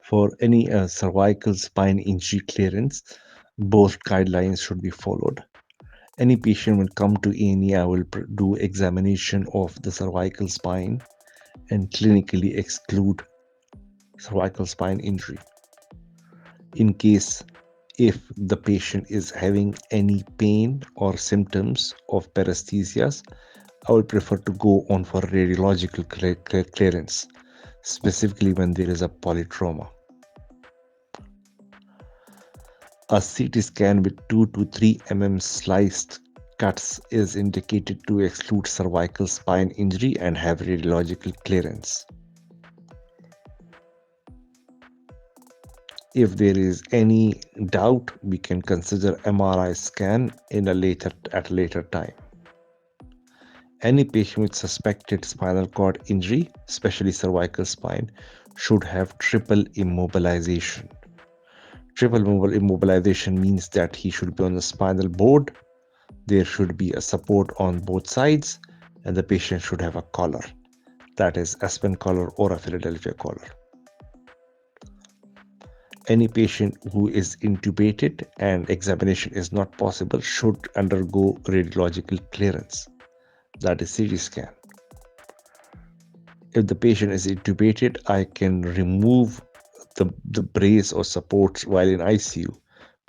For any cervical spine injury clearance, both guidelines should be followed. Any patient will come to A&E, I will do examination of the cervical spine and clinically exclude cervical spine injury. In case if the patient is having any pain or symptoms of paresthesias, I would prefer to go on for radiological clearance, specifically when there is a polytrauma. A CT scan with 2 to 3 mm sliced cuts is indicated to exclude cervical spine injury and have radiological clearance. If there is any doubt, we can consider MRI scan at a later time. Any patient with suspected spinal cord injury, especially cervical spine, should have triple immobilization. Triple immobilization means that he should be on the spinal board, there should be a support on both sides, and the patient should have a collar, that is Aspen collar or a Philadelphia collar. Any patient who is intubated and examination is not possible should undergo radiological clearance, that is CT scan. If the patient is intubated, I can remove the brace or supports while in ICU.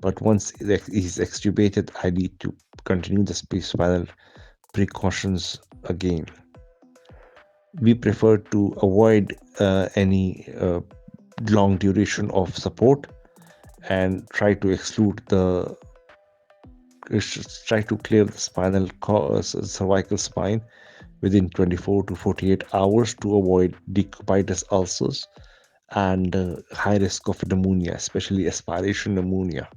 But once he's extubated, I need to continue the spinal precautions again. We prefer to avoid any long duration of support and try to clear the cervical spine within 24 to 48 hours to avoid decubitus ulcers and high risk of pneumonia, especially aspiration pneumonia.